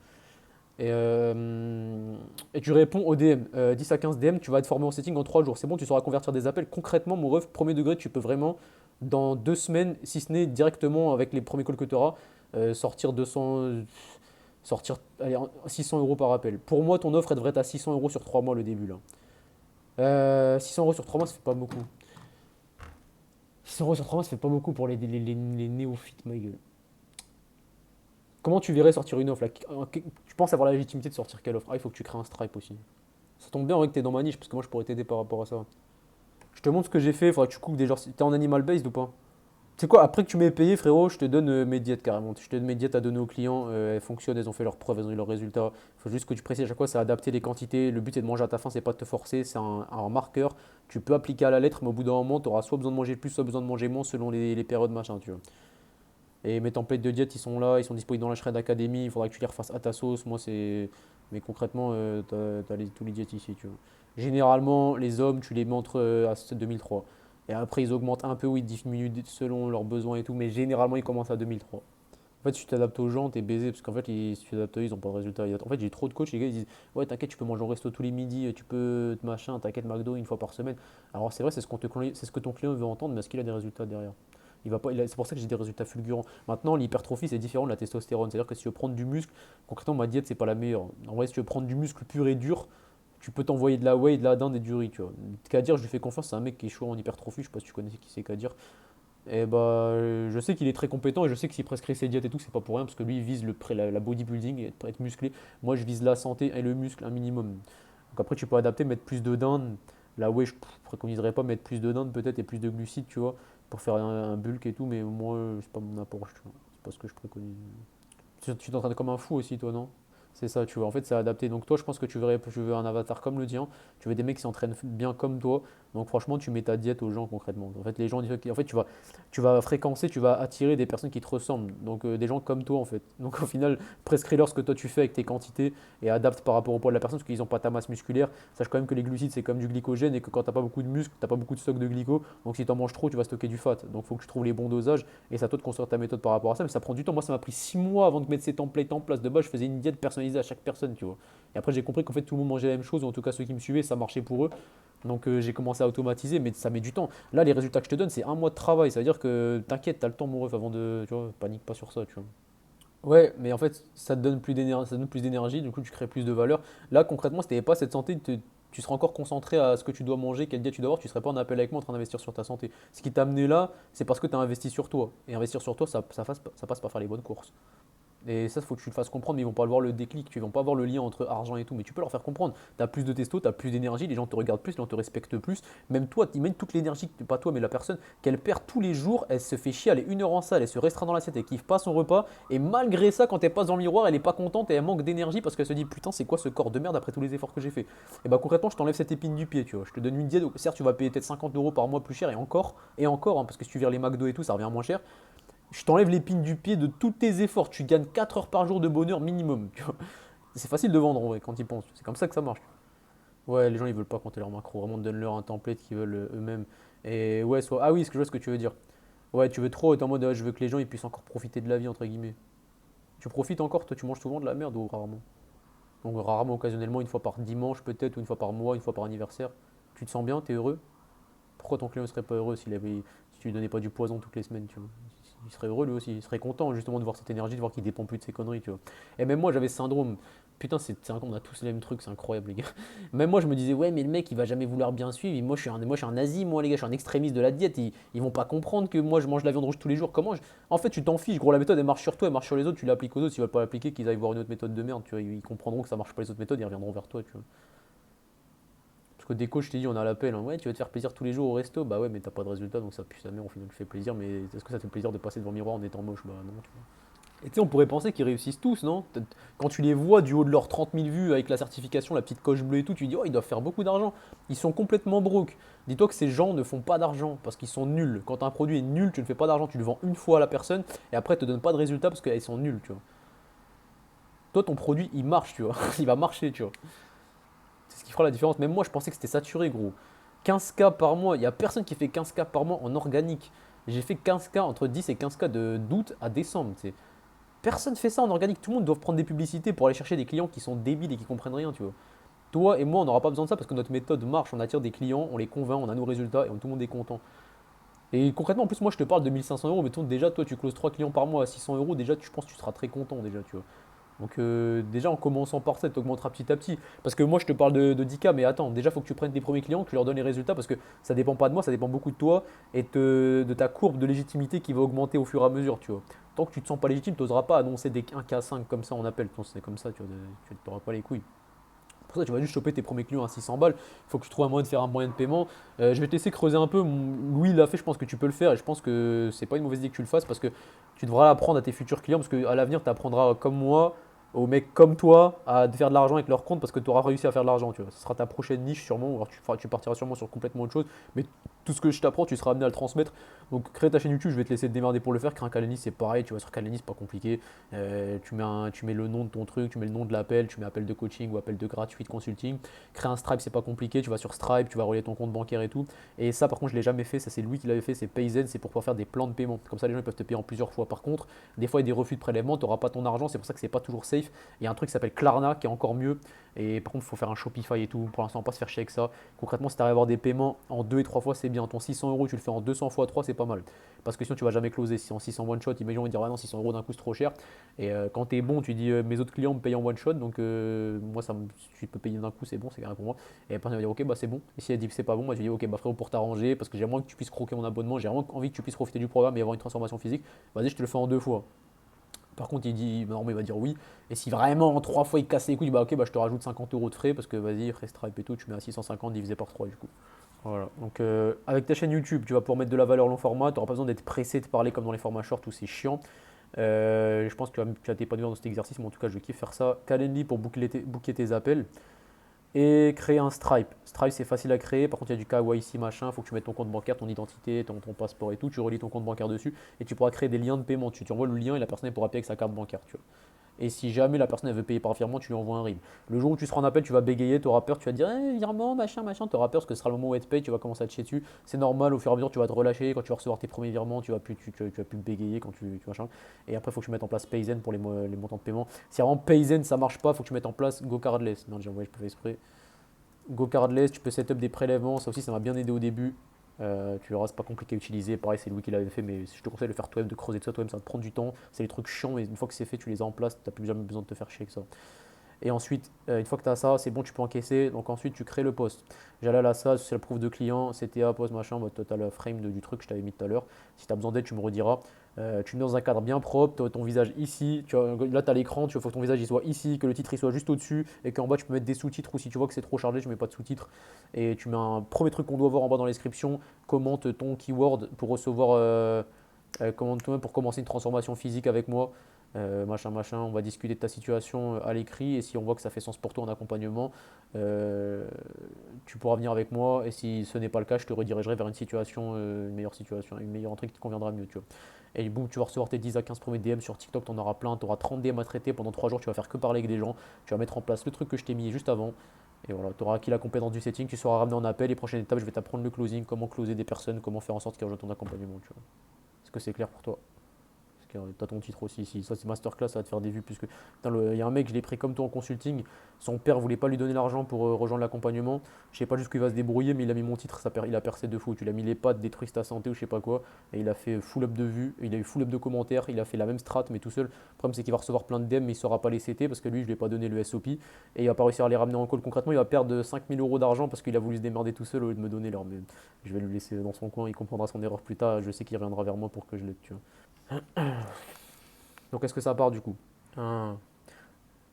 Et tu réponds au DM. 10 à 15 DM, tu vas être formé en setting en 3 jours. C'est bon, tu sauras convertir des appels. Concrètement, mon ref, premier degré, tu peux vraiment, dans 2 semaines, si ce n'est directement avec les premiers calls que tu auras, sortir 200, sortir allez, 600 euros par appel. Pour moi, ton offre, elle devrait être à 600 euros sur 3 mois le début là. 600 euros sur 3 mois, ça fait pas beaucoup. 600 euros sur 3 mois, ça fait pas beaucoup pour les néophytes, ma gueule. Comment tu verrais sortir une offre là? Tu penses avoir la légitimité de sortir quelle offre? Ah, il faut que tu crées un Stripe aussi. Ça tombe bien, ouais, que t'es dans ma niche, parce que moi je pourrais t'aider par rapport à ça. Je te montre ce que j'ai fait, il faudra que tu coupes des genres. T'es en animal based ou pas? Tu sais quoi, après que tu m'aies payé, frérot, je te donne mes diètes carrément. Je te donne mes diètes à donner aux clients. Elles fonctionnent, elles ont fait leurs preuves, elles ont eu leurs résultats. Il faut juste que tu précises à chaque fois, c'est adapter les quantités. Le but c'est de manger à ta faim, c'est pas de te forcer. C'est un marqueur. Tu peux appliquer à la lettre, mais au bout d'un moment, tu auras soit besoin de manger plus, soit besoin de manger moins selon les périodes, machin, tu vois. Et mes templates de diète, ils sont là, ils sont disponibles dans la Shred Academy. Il faudra que tu les refasses à ta sauce. Moi, c'est. Mais concrètement, t'as tous les diètes ici, tu vois. Généralement, les hommes, tu les mets entre à 2003. Et après, ils augmentent un peu ou ils diminuent selon leurs besoins et tout. Mais généralement, ils commencent à 2003. En fait, si tu t'adaptes aux gens, t'es baisé. Parce qu'en fait, si tu t'adaptes à eux, ils n'ont pas de résultat. En fait, j'ai trop de coachs. Les gars, ils disent ouais, t'inquiète, tu peux manger au resto tous les midis. Tu peux, machin, t'inquiète, McDo une fois par semaine. Alors, c'est vrai, c'est ce que ton client veut entendre. Mais est-ce qu'il a des résultats derrière? Il va pas, c'est pour ça que j'ai des résultats fulgurants. Maintenant, l'hypertrophie, c'est différent de la testostérone. C'est-à-dire que si tu veux prendre du muscle, concrètement, ma diète, c'est pas la meilleure. En vrai, si tu veux prendre du muscle pur et dur, tu peux t'envoyer de la whey, de la dinde et du riz. Tu vois. Kadir, je lui fais confiance, c'est un mec qui est chaud en hypertrophie. Je sais pas si tu connais qui c'est Kadir. Et bah, je sais qu'il est très compétent et je sais que s'il prescrit ses diètes et tout, c'est pas pour rien parce que lui, il vise la bodybuilding et être musclé. Moi, je vise la santé et le muscle un minimum. Donc après, tu peux adapter, mettre plus de dinde. Là, ouais, je préconiserais pas mettre plus de dinde peut-être et plus de glucides, tu vois, pour faire un bulk et tout, mais moi, c'est pas mon approche, tu vois. C'est pas ce que je préconise. Tu t'entraînes comme un fou aussi, toi, non? C'est ça, tu vois. En fait, c'est adapté. Donc, toi, je pense que tu veux un avatar comme le tien. Tu veux des mecs qui s'entraînent bien comme toi. Donc, franchement, tu mets ta diète aux gens concrètement. En fait, les gens, en fait, tu vas fréquencer, tu vas attirer des personnes qui te ressemblent. Donc, des gens comme toi, en fait. Donc, au final, prescris-leur ce que toi tu fais avec tes quantités et adapte par rapport au poids de la personne parce qu'ils n'ont pas ta masse musculaire. Sache quand même que les glucides, c'est comme du glycogène et que quand tu n'as pas beaucoup de muscles, tu n'as pas beaucoup de stock de glyco. Donc, si tu en manges trop, tu vas stocker du fat. Donc, il faut que tu trouves les bons dosages et c'est à toi de construire ta méthode par rapport à ça. Mais ça prend du temps. Moi, ça m'a pris 6 mois avant de mettre ces templates en place. De base, je faisais une diète personnalisée à chaque personne, tu vois. Et après, j'ai compris qu'en fait, tout le monde mangeait la même chose, ou en tout cas ceux qui me suivaient, ça marchait pour eux. Donc, j'ai commencé à automatiser, mais ça met du temps. Là, les résultats que je te donne, c'est un mois de travail. Ça veut dire que t'inquiète, t'as le temps, mon ref, avant de. Tu vois, panique pas sur ça, tu vois. Ouais, mais en fait, ça te donne plus d'énergie, ça te donne plus d'énergie, du coup, tu crées plus de valeur. Là, concrètement, si tu n'avais pas cette santé, tu serais encore concentré à ce que tu dois manger, quelle diète tu dois avoir, tu ne serais pas en appel avec moi en train d'investir sur ta santé. Ce qui t'a amené là, c'est parce que tu as investi sur toi. Et investir sur toi, ça passe par faire les bonnes courses. Et ça, il faut que tu le fasses comprendre, mais ils vont pas voir le déclic, tu vont pas voir le lien entre argent et tout, mais tu peux leur faire comprendre. Tu as plus de testo, tu as plus d'énergie, les gens te regardent plus, les gens te respectent plus. Même toi, imagine toute l'énergie, pas toi, mais la personne, qu'elle perd tous les jours, elle se fait chier, elle est 1 heure en salle, elle se restreint dans l'assiette, elle kiffe pas son repas, et malgré ça, quand elle passe dans le miroir, elle est pas contente et elle manque d'énergie parce qu'elle se dit putain, c'est quoi ce corps de merde après tous les efforts que j'ai fait. Et bah concrètement, je t'enlève cette épine du pied, tu vois. Je te donne une diète, certes, tu vas payer peut-être 50 euros par mois plus cher, et encore, hein, parce que si tu vires les McDo et tout, ça revient moins cher. Je t'enlève l'épine du pied de tous tes efforts. Tu gagnes 4 heures par jour de bonheur minimum. Tu vois. C'est facile de vendre en vrai quand ils pensent. C'est comme ça que ça marche. Ouais, les gens ils veulent pas compter leurs macros. Vraiment, donne-leur un template qu'ils veulent eux-mêmes. Et ouais, soit. Ah oui, ce que je vois ce que tu veux dire. Ouais, tu veux trop être en mode je veux que les gens ils puissent encore profiter de la vie, entre guillemets. Tu profites encore, toi tu manges souvent de la merde ou rarement? Donc rarement, occasionnellement, une fois par dimanche peut-être, ou une fois par mois, une fois par anniversaire. Tu te sens bien, t'es heureux? Pourquoi ton client ne serait pas heureux si tu lui donnais pas du poison toutes les semaines, tu vois? Il serait heureux lui aussi, il serait content justement de voir cette énergie, de voir qu'il dépend plus de ses conneries, tu vois. Et même moi j'avais ce syndrome. Putain, on a tous les mêmes trucs, c'est incroyable les gars. Même moi je me disais, ouais, mais le mec il va jamais vouloir bien suivre. Moi je suis un nazi, moi les gars, je suis un extrémiste de la diète. Ils vont pas comprendre que moi je mange de la viande rouge tous les jours. En fait, tu t'en fiches, gros, la méthode elle marche sur toi, elle marche sur les autres, tu l'appliques aux autres. S'ils veulent pas l'appliquer, qu'ils aillent voir une autre méthode de merde, tu vois. Ils comprendront que ça marche pas les autres méthodes, ils reviendront vers toi, tu vois. Parce que des coachs, je t'ai dit, on a l'appel, hein. Ouais, tu vas te faire plaisir tous les jours au resto, bah ouais, mais t'as pas de résultat, donc ça pue sa mère, au final, tu fais plaisir, mais est-ce que ça te fait plaisir de passer devant le miroir en étant moche? Bah non, tu vois. Et tu sais, on pourrait penser qu'ils réussissent tous, non? Quand tu les vois du haut de leurs 30 000 vues avec la certification, la petite coche bleue et tout, tu dis, oh, ils doivent faire beaucoup d'argent. Ils sont complètement broke. Dis-toi que ces gens ne font pas d'argent parce qu'ils sont nuls. Quand un produit est nul, tu ne fais pas d'argent, tu le vends une fois à la personne et après, ils te donne pas de résultat parce qu'ils sont nuls, tu vois. Toi, ton produit, il marche, tu vois. Il va marcher, tu vois. C'est ce qui fera la différence. Même moi, je pensais que c'était saturé, gros. 15K par mois, il n'y a personne qui fait 15K par mois en organique. J'ai fait 15K entre 10 et 15K d'août à décembre. Tu sais. Personne fait ça en organique. Tout le monde doit prendre des publicités pour aller chercher des clients qui sont débiles et qui comprennent rien, tu vois. Toi et moi, on n'aura pas besoin de ça parce que notre méthode marche. On attire des clients, on les convainc, on a nos résultats et tout le monde est content. Et concrètement, en plus, moi, je te parle de 1 500 euros. Mettons déjà, toi, tu closes 3 clients par mois à 600 euros. Déjà, je pense que tu seras très content, déjà, tu vois. Donc déjà en commençant par ça, tu augmenteras petit à petit. Parce que moi je te parle de 10K, mais attends, déjà il faut que tu prennes tes premiers clients, que tu leur donnes les résultats, parce que ça dépend pas de moi, ça dépend beaucoup de toi et de ta courbe de légitimité qui va augmenter au fur et à mesure, tu vois. Tant que tu te sens pas légitime, tu n'oseras pas annoncer des 1K5 comme ça on appelle, c'est comme ça, tu vois, tu n'auras pas les couilles. Pour ça, tu vas juste choper tes premiers clients à 600 balles. Il faut que tu trouves un moyen de faire un moyen de paiement. Je vais te laisser creuser un peu. Louis l'a fait, je pense que tu peux le faire. Et je pense que c'est pas une mauvaise idée que tu le fasses parce que tu devras apprendre à tes futurs clients. Parce qu'à l'avenir, tu apprendras comme moi, aux mecs comme toi, à faire de l'argent avec leur compte parce que tu auras réussi à faire de l'argent. Tu vois. Ce sera ta prochaine niche sûrement. Ou alors tu partiras sûrement sur complètement autre chose. Mais tout ce que je t'apprends, tu seras amené à le transmettre. Donc crée ta chaîne YouTube, je vais te laisser te démerder pour le faire. Créer un Calendly, c'est pareil. Tu vois, sur Calendly, c'est pas compliqué. Tu mets le nom de ton truc, tu mets le nom de l'appel, tu mets appel de coaching ou appel de gratuit de consulting. Créer un Stripe, c'est pas compliqué. Tu vas sur Stripe, tu vas relier ton compte bancaire et tout. Et ça, par contre, je l'ai jamais fait. Ça, c'est lui qui l'avait fait. C'est Payzen, c'est pour pouvoir faire des plans de paiement. Comme ça, les gens ils peuvent te payer en plusieurs fois. Par contre, des fois, il y a des refus de prélèvement, tu n'auras pas ton argent. C'est pour ça que c'est pas toujours safe. Il y a un truc qui s'appelle Klarna qui est encore mieux. Et par contre, il faut faire un Shopify et tout. Pour l'instant, pas se faire chier avec ça. Concrètement, si tu arrives à avoir des paiements en 2 et 3 fois, c'est bien. Ton 600 euros, tu le fais en 200 fois 3, c'est pas mal. Parce que sinon, tu vas jamais closer. Si en 600 one shot, imagine, on va dire, ah non, 600 euros d'un coup, c'est trop cher. Et quand tu es bon, tu dis, mes autres clients me payent en one shot. Donc, moi, si tu peux payer d'un coup, c'est bon, c'est carré pour moi. Et la personne va dire, ok, bah c'est bon. Et si elle dit que c'est pas bon, bah, tu dis, ok, bah frérot, pour t'arranger, parce que j'ai moins que tu puisses croquer mon abonnement, j'ai vraiment envie que tu puisses profiter du programme et avoir une transformation physique, vas-y, je te le fais en 2 fois. Par contre, il dit, non, mais il va dire oui. Et si vraiment en 3 fois il casse les couilles, bah ok, bah je te rajoute 50 euros de frais parce que vas-y, frais Stripe et tout, tu mets à 650 divisé par 3 du coup. Voilà. Donc avec ta chaîne YouTube, tu vas pouvoir mettre de la valeur long format, tu n'auras pas besoin d'être pressé de parler comme dans les formats short où c'est chiant. Je pense que tu vas t'épanouir dans cet exercice, mais en tout cas, je kiffe faire ça. Calendly pour booker tes appels et créer un Stripe. Stripe, c'est facile à créer. Par contre, il y a du KYC machin. Il faut que tu mettes ton compte bancaire, ton identité, ton passeport et tout. Tu relis ton compte bancaire dessus et tu pourras créer des liens de paiement. Tu envoies le lien et la personne elle pourra payer avec sa carte bancaire. Tu vois. Et si jamais la personne elle veut payer par virement, tu lui envoies un RIB. Le jour où tu seras en appel, tu vas bégayer, tu auras peur, tu vas dire virement, machin, machin, tu auras peur parce que ce sera le moment où elle te paye, tu vas commencer à te chier dessus. C'est normal, au fur et à mesure, tu vas te relâcher. Quand tu vas recevoir tes premiers virements, tu vas plus bégayer quand tu machin. Et après, il faut que tu mettes en place Payzen pour les montants de paiement. Si vraiment Payzen ça marche pas, il faut que tu mettes en place GoCardless. Non, j'ai envoyé, je peux faire exprès. GoCardless, tu peux setup des prélèvements, ça aussi ça m'a bien aidé au début. Tu verras, c'est pas compliqué à utiliser. Pareil, c'est Louis qui l'avait fait, mais je te conseille de le faire toi-même, de creuser de ça toi-même, ça va te prendre du temps. C'est des trucs chiants, mais une fois que c'est fait, tu les as en place, tu n'as plus jamais besoin de te faire chier avec ça. Et ensuite, une fois que tu as ça, c'est bon, tu peux encaisser. Donc ensuite, tu crées le post. J'allais à ça, c'est le proof de client, CTA, post, machin, bah, tu as le frame du truc que je t'avais mis tout à l'heure. Si tu as besoin d'aide, tu me rediras. Tu le mets dans un cadre bien propre, tu as ton visage ici. Là, tu as l'écran, il faut que ton visage il soit ici, que le titre il soit juste au-dessus et qu'en bas, tu peux mettre des sous-titres ou si tu vois que c'est trop chargé, tu mets pas de sous-titres. Et tu mets un premier truc qu'on doit voir en bas dans la description. Commente ton keyword pour recevoir, commente toi-même pour commencer une transformation physique avec moi. machin, machin, on va discuter de ta situation à l'écrit, et si on voit que ça fait sens pour toi en accompagnement, euh, tu pourras venir avec moi, et si ce n'est pas le cas, je te redirigerai vers une meilleure situation, une meilleure entrée qui te conviendra mieux, tu vois. Et boum, tu vas recevoir tes 10 à 15 premiers DM sur TikTok, tu en auras plein, tu auras 30 DM à traiter pendant 3 jours, tu vas faire que parler avec des gens, tu vas mettre en place le truc que je t'ai mis juste avant, et voilà, tu auras acquis la compétence du setting, tu seras ramené en appel, et prochaine étape, je vais t'apprendre le closing, comment closer des personnes, comment faire en sorte qu'ils rejoignent ton accompagnement, tu vois. Est-ce que c'est clair pour toi? T'as ton titre aussi ici. Ça, c'est masterclass, ça va te faire des vues. Puisque il y a un mec, je l'ai pris comme toi en consulting. Son père voulait pas lui donner l'argent pour rejoindre l'accompagnement. Je sais pas jusqu'où il va se débrouiller, mais il a mis mon titre. Il a percé de fou. Tu l'as mis les pattes, détruisent ta santé ou je sais pas quoi. Et il a fait full up de vues. Il a eu full up de commentaires. Il a fait la même strat, mais tout seul. Le problème, c'est qu'il va recevoir plein de DM, mais il saura pas les CT parce que lui, je lui ai pas donné le SOP. Et il va pas réussir à les ramener en call. Concrètement, il va perdre 5000 euros d'argent parce qu'il a voulu se démerder tout seul au lieu de me donner leur. Mais je vais le laisser dans son coin. Il comprendra son erreur plus tard. Je sais qu'il reviendra vers moi pour que je l'aide, tu vois. Donc est-ce que ça part du coup? Hein.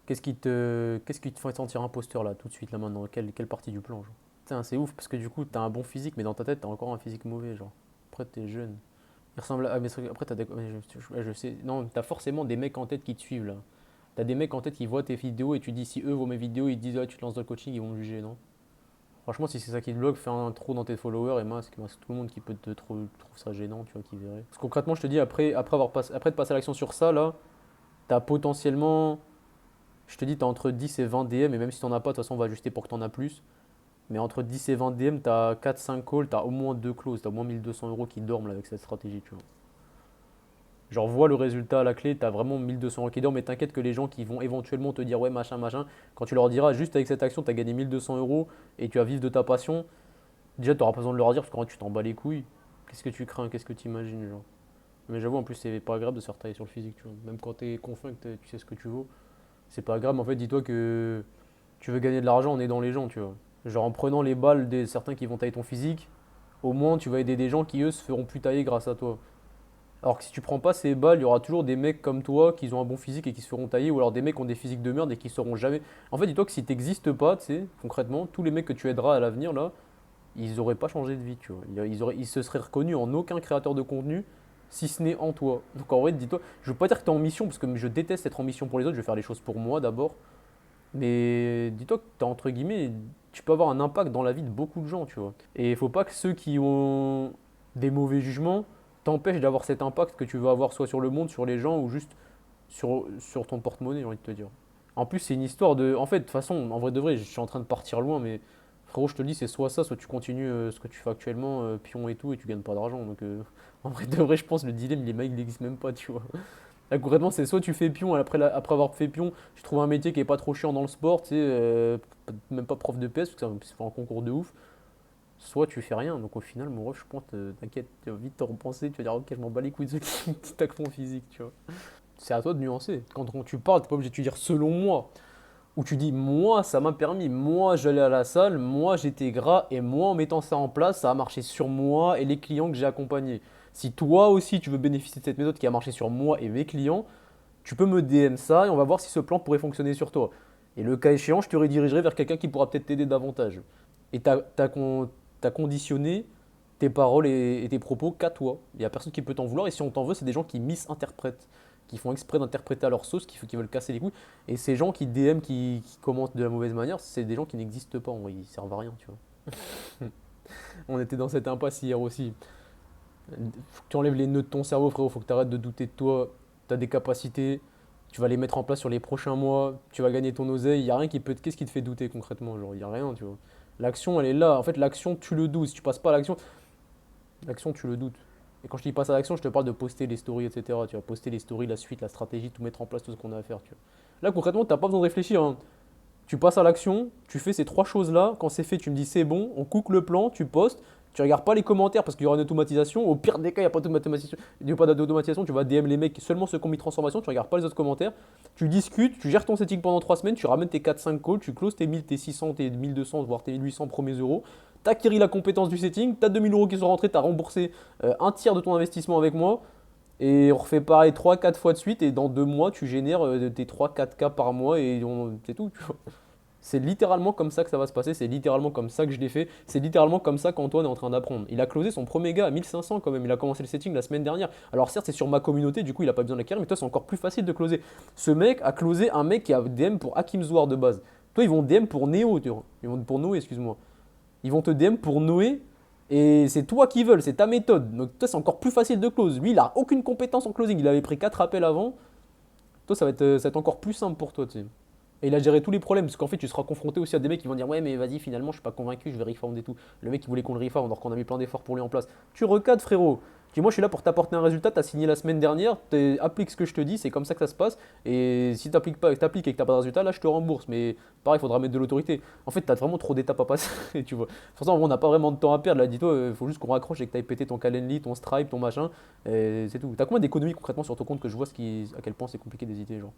Qu'est-ce qui te fait sentir imposteur là tout de suite là maintenant? Quelle partie du plan genre? Putain, c'est ouf parce que du coup t'as un bon physique mais dans ta tête t'as encore un physique mauvais genre. Après t'es jeune. Il ressemble à après t'as des je sais non t'as forcément des mecs en tête qui te suivent là. T'as des mecs en tête qui voient tes vidéos et tu dis si eux voient mes vidéos ils te disent ah tu te lances dans le coaching ils vont me juger non? Franchement si c'est ça qui te bloque fais un trou dans tes followers et masque tout le monde qui peut te trouve ça gênant tu vois qui verrait. Parce que concrètement je te dis après de passer à l'action sur ça là t'as potentiellement. Je te dis, tu as entre 10 et 20 DM, et même si tu n'en as pas, de toute façon, on va ajuster pour que tu en as plus. Mais entre 10 et 20 DM, tu as 4-5 calls, tu as au moins 2 closes, tu as au moins 1 200 € qui dorment là, avec cette stratégie, tu vois. Genre, vois le résultat à la clé, tu as vraiment 1 200 € qui dorment, mais t'inquiète que les gens qui vont éventuellement te dire ouais, machin, machin, quand tu leur diras juste avec cette action, tu as gagné 1 200 € et tu vas vivre de ta passion, déjà, tu n'auras pas besoin de leur dire parce qu'en vrai, tu t'en bats les couilles. Qu'est-ce que tu crains, qu'est-ce que tu imagines, genre. Mais j'avoue, en plus, c'est pas agréable de se faire tailler sur le physique, tu vois. Même quand tu es confiant et que tu sais ce que tu vaux, c'est pas agréable. En fait, dis-toi que tu veux gagner de l'argent en aidant les gens, tu vois. Genre en prenant les balles des certains qui vont tailler ton physique, au moins tu vas aider des gens qui eux se feront plus tailler grâce à toi. Alors que si tu prends pas ces balles, il y aura toujours des mecs comme toi qui ont un bon physique et qui se feront tailler, ou alors des mecs qui ont des physiques de merde et qui seront jamais. En fait, dis-toi que si t'existes pas, tu sais, concrètement, tous les mecs que tu aideras à l'avenir là, ils auraient pas changé de vie, tu vois. Ils se seraient reconnus en aucun créateur de contenu si ce n'est en toi. Donc en vrai, dis-toi, je veux pas dire que tu es en mission parce que je déteste être en mission pour les autres, je vais faire les choses pour moi d'abord. Mais dis-toi que t'as, entre guillemets, tu peux avoir un impact dans la vie de beaucoup de gens, tu vois. Et il faut pas que ceux qui ont des mauvais jugements t'empêchent d'avoir cet impact que tu veux avoir soit sur le monde, sur les gens ou juste sur ton porte-monnaie, j'ai envie de te dire. En plus, c'est une histoire de. En fait, de toute façon, en vrai de vrai, je suis en train de partir loin, mais frérot, je te le dis, c'est soit ça, soit tu continues ce que tu fais actuellement, pion et tout, et tu gagnes pas d'argent. Donc, en vrai de vrai, je pense le dilemme, il n'existe même pas, tu vois. Là, concrètement, c'est soit tu fais pion, après avoir fait pion, tu trouves un métier qui est pas trop chiant dans le sport, tu sais, même pas prof de PS, parce que c'est pas un concours de ouf, soit tu fais rien. Donc au final, mon ref, je pense, t'inquiète, tu vas vite te repenser, tu vas dire, ok, je m'en bats les couilles de ceux qui taquent ton physique, tu vois. C'est à toi de nuancer. Quand tu parles, t'es pas obligé de te dire selon moi, ou tu dis, moi, ça m'a permis, moi, j'allais à la salle, moi, j'étais gras, et moi, en mettant ça en place, ça a marché sur moi et les clients que j'ai accompagnés. Si toi aussi, tu veux bénéficier de cette méthode qui a marché sur moi et mes clients, tu peux me DM ça et on va voir si ce plan pourrait fonctionner sur toi. Et le cas échéant, je te redirigerai vers quelqu'un qui pourra peut-être t'aider davantage. Et t'as conditionné tes paroles et tes propos qu'à toi. Il n'y a personne qui peut t'en vouloir. Et si on t'en veut, c'est des gens qui misinterprètent, qui font exprès d'interpréter à leur sauce, qui veulent casser les couilles. Et ces gens qui DM, qui commentent de la mauvaise manière, c'est des gens qui n'existent pas. En vrai, ils servent à rien, tu vois. On était dans cette impasse hier aussi. Faut que tu enlèves les nœuds de ton cerveau, frérot. Faut que tu arrêtes de douter de toi. Tu as des capacités. Tu vas les mettre en place sur les prochains mois. Tu vas gagner ton oseille. Il n'y a rien qui peut. Qu'est-ce qui te fait douter concrètement? Genre, il n'y a rien, tu vois. L'action, elle est là. En fait, l'action, tu le doutes. Si tu passes pas à l'action, l'action, tu le doutes. Et quand je dis passe à l'action, je te parle de poster les stories, etc. Tu vas poster les stories, la suite, la stratégie, tout mettre en place, tout ce qu'on a à faire. Tu vois. Là, concrètement, tu n'as pas besoin de réfléchir, hein. Tu passes à l'action, tu fais ces trois choses-là. Quand c'est fait, tu me dis c'est bon, on cook le plan, tu postes. Tu regardes pas les commentaires parce qu'il y aura une automatisation. Au pire des cas, il n'y a pas d'automatisation. Il n'y a pas d'automatisation. Tu vas DM les mecs, seulement ceux qui ont mis transformation. Tu regardes pas les autres commentaires. Tu discutes, tu gères ton setting pendant 3 semaines. Tu ramènes tes 4-5 calls. Tu closes tes 1000, tes 600, tes 1200, voire tes 1800 premiers euros. Tu acquéris la compétence du setting. Tu as 2000 € qui sont rentrés. Tu as remboursé un tiers de ton investissement avec moi. Et on refait pareil 3-4 fois de suite. Et dans 2 mois, tu génères tes 3-4K par mois. Et c'est tout. Tu vois. C'est littéralement comme ça que ça va se passer, c'est littéralement comme ça que je l'ai fait, c'est littéralement comme ça qu'Antoine est en train d'apprendre. Il a closé son premier gars à 1500 quand même, il a commencé le setting la semaine dernière. Alors certes c'est sur ma communauté, du coup il a pas besoin de l'acquérir, mais toi c'est encore plus facile de closer. Ce mec a closé un mec qui a DM pour Hakim Zouar de base. Toi ils vont DM pour Néo, tu vois. Ils vont pour Noé, excuse-moi. Ils vont te DM pour Noé, et c'est toi qui veulent, c'est ta méthode. Donc toi c'est encore plus facile de close. Lui il a aucune compétence en closing, il avait pris 4 appels avant. Toi ça va être encore plus simple pour toi, tu sais. Et il a géré tous les problèmes, parce qu'en fait, tu seras confronté aussi à des mecs qui vont dire ouais, mais vas-y, finalement, je suis pas convaincu, je vais refund et tout. Le mec, il voulait qu'on le refund, alors qu'on a mis plein d'efforts pour lui en place. Tu recadres, frérot. Tu dis, moi, je suis là pour t'apporter un résultat, t'as signé la semaine dernière, applique ce que je te dis, c'est comme ça que ça se passe. Et si t'appliques pas, t'appliques et que t'as pas de résultat, là, je te rembourse. Mais pareil, il faudra mettre de l'autorité. En fait, t'as vraiment trop d'étapes à passer, tu vois. Pour ça, on n'a pas vraiment de temps à perdre. Là, dis-toi, il faut juste qu'on raccroche et que t'ailles péter ton Calendly, ton Stripe, ton machin. Et c'est tout. T'as combien d'économies concrètement sur ton compte que je vois à quel point c'est compliqué d'hésiter, genre.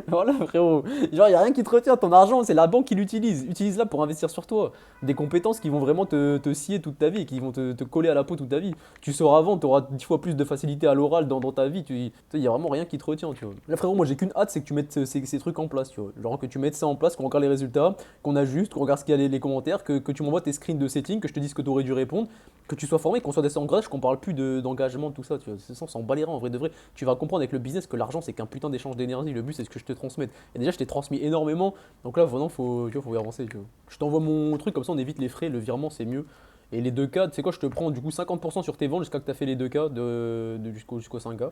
Voilà, frérot. Genre, il n'y a rien qui te retient. Ton argent, c'est la banque qui l'utilise. Utilise-la pour investir sur toi. Des compétences qui vont vraiment te scier toute ta vie, qui vont te coller à la peau toute ta vie. Tu sauras vendre, tu auras 10 fois plus de facilité à l'oral dans ta vie. Il n'y a vraiment rien qui te retient, tu vois. Là, frérot, moi, j'ai qu'une hâte, c'est que tu mettes ces trucs en place, tu vois. Genre, que tu mettes ça en place, qu'on regarde les résultats, qu'on ajuste, qu'on regarde ce qu'il y a les commentaires, que tu m'envoies tes screens de setting, que je te dise ce que tu aurais dû répondre, que tu sois formé, qu'on soit des engrenages, qu'on parle plus d'engagement, tout ça, tu vois. C'est ça, on s'en bat les reins, en vrai de vrai. Tu vas comprendre avec le business que l'argent, c'est qu'un putain d'échange d'énergie. Le but, c'est ce que je te transmette. Et déjà, je t'ai transmis énormément. Donc là, vraiment, faut y avancer. Tu vois. Je t'envoie mon truc, comme ça, on évite les frais. Le virement, c'est mieux. Et les 2K, tu sais quoi, je te prends du coup 50% sur tes ventes jusqu'à que tu as fait les 2K jusqu'au 5K.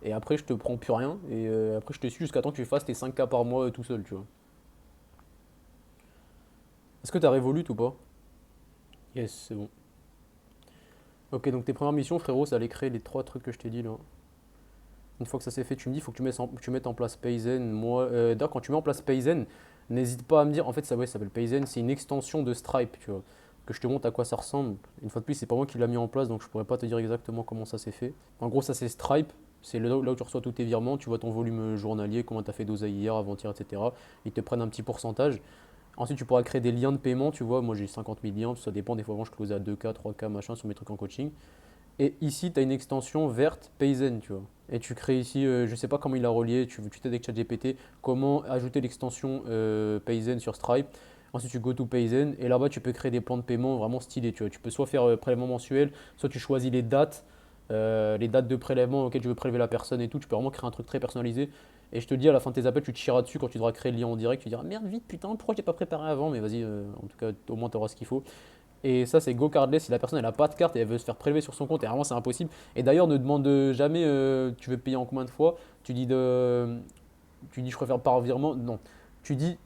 Et après, je te prends plus rien. Et après, je te suis jusqu'à temps que tu fasses tes 5K par mois tout seul, tu vois. Est-ce que tu as Revolut ou pas? Yes, c'est bon. Ok, donc tes premières missions, frérot, c'est aller créer les 3 trucs que je t'ai dit là. Une fois que ça s'est fait, tu me dis, il faut que tu mettes en place Payzen. Moi, d'ailleurs, quand tu mets en place Payzen, n'hésite pas à me dire. En fait, ça, ouais, ça s'appelle Payzen, c'est une extension de Stripe, tu vois. Que je te montre à quoi ça ressemble. Une fois de plus, c'est pas moi qui l'a mis en place, donc je pourrais pas te dire exactement comment ça s'est fait. En gros, ça c'est Stripe. C'est là où tu reçois tous tes virements, tu vois ton volume journalier, comment tu as fait d'oseille hier, avant-hier, etc. Ils te prennent un petit pourcentage. Ensuite, tu pourras créer des liens de paiement, tu vois. Moi, j'ai 50 000 liens, ça dépend. Des fois, avant, je close à 2K, 3K, machin, sur mes trucs en coaching. Et ici, tu as une extension verte Payzen, tu vois. Et tu crées ici, je ne sais pas comment il a relié, tu t'aides avec ChatGPT, comment ajouter l'extension Payzen sur Stripe. Ensuite, tu go to Payzen et là-bas, tu peux créer des plans de paiement vraiment stylés. Tu vois. Tu peux soit faire prélèvement mensuel, soit tu choisis les dates de prélèvement auxquelles tu veux prélever la personne et tout. Tu peux vraiment créer un truc très personnalisé. Et je te dis, à la fin de tes appels, tu te chieras dessus quand tu devras créer le lien en direct. Tu diras merde, vite, putain, pourquoi j'ai pas préparé avant? Mais vas-y, en tout cas, au moins, tu auras ce qu'il faut. Et ça, c'est go cardless. Si la personne elle a pas de carte et elle veut se faire prélever sur son compte, et vraiment c'est impossible. Et d'ailleurs, ne demande jamais tu veux payer en combien de fois. Tu dis je préfère par virement. Non, tu dis,